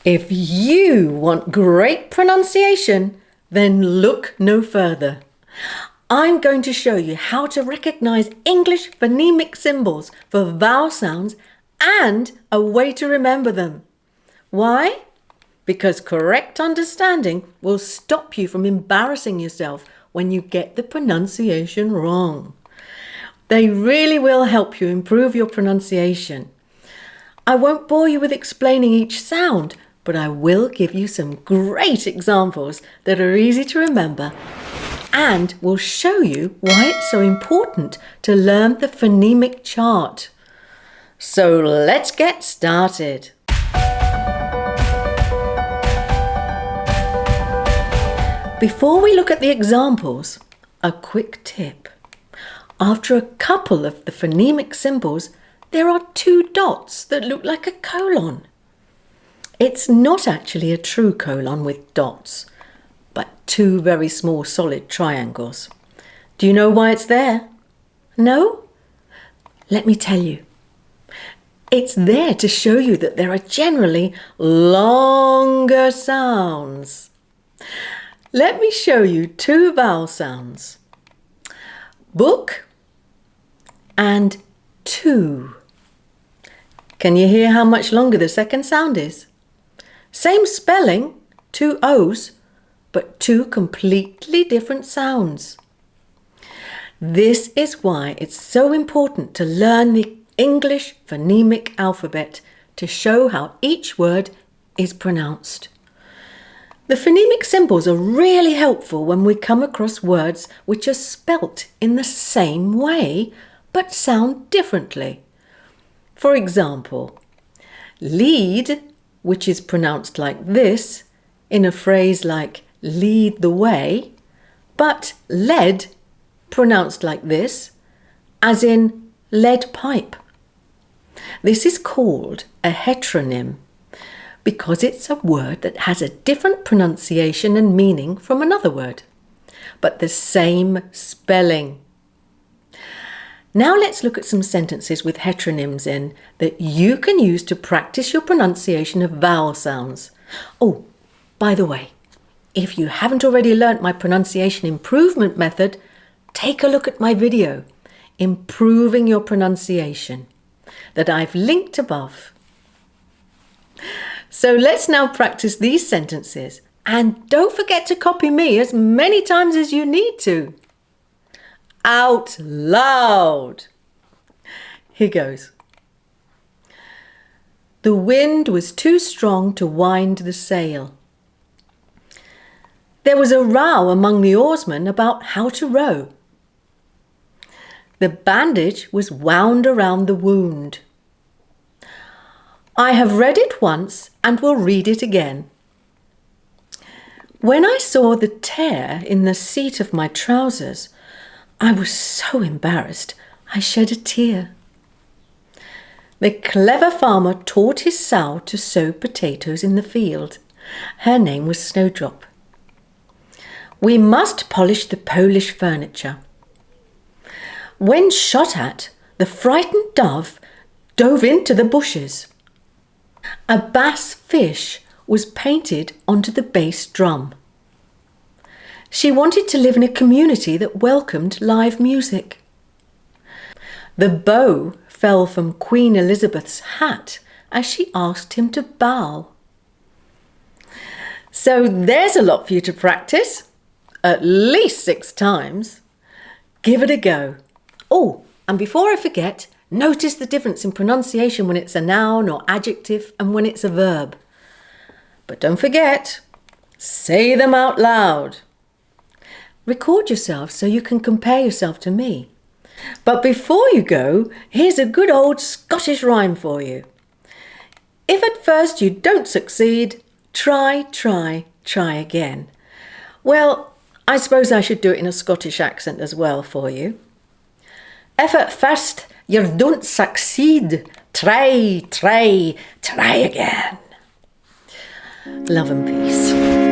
If you want great pronunciation, then look no further. I'm going to show you how to recognize English phonemic symbols for vowel sounds and a way to remember them. Why? Because correct understanding will stop you from embarrassing yourself when you get the pronunciation wrong. They really will help you improve your pronunciation. I won't bore you with explaining each sound, but I will give you some great examples that are easy to remember and will show you why it's so important to learn the phonemic chart. So let's get started. Before we look at the examples, a quick tip. After a couple of the phonemic symbols, there are two dots that look like a colon. It's not actually a true colon with dots, but two very small solid triangles. Do you know why it's there? No? Let me tell you. It's there to show you that there are generally longer sounds. Let me show you two vowel sounds. Book and two. Can you hear how much longer the second sound is? Same spelling, two O's, but two completely different sounds. This is why it's so important to learn the English phonemic alphabet to show how each word is pronounced. The phonemic symbols are really helpful when we come across words which are spelt in the same way but sound differently. For example, lead, which is pronounced like this in a phrase like lead the way, but lead pronounced like this, as in lead pipe. This is called a heteronym because it's a word that has a different pronunciation and meaning from another word, but the same spelling. Now let's look at some sentences with heteronyms in that you can use to practice your pronunciation of vowel sounds. Oh, by the way, if you haven't already learnt my pronunciation improvement method, take a look at my video, Improving Your Pronunciation, that I've linked above. So let's now practice these sentences, and don't forget to copy me as many times as you need to. Out loud. Here goes. The wind was too strong to wind the sail. There was a row among the oarsmen about how to row. The bandage was wound around the wound. I have read it once and will read it again. When I saw the tear in the seat of my trousers, I was so embarrassed I shed a tear. The clever farmer taught his sow to sow potatoes in the field. Her name was Snowdrop. We must polish the Polish furniture. When shot at, the frightened dove dove into the bushes. A bass fish was painted onto the bass drum. She wanted to live in a community that welcomed live music. The bow fell from Queen Elizabeth's hat as she asked him to bow. So there's a lot for you to practice, at least 6 times. Give it a go. Oh, and before I forget, notice the difference in pronunciation when it's a noun or adjective and when it's a verb. But don't forget, say them out loud. Record yourself so you can compare yourself to me. But before you go, here's a good old Scottish rhyme for you. If at first you don't succeed, try again. Well, I suppose I should do it in a Scottish accent as well for you. If at first you don't succeed, try again. Love and peace.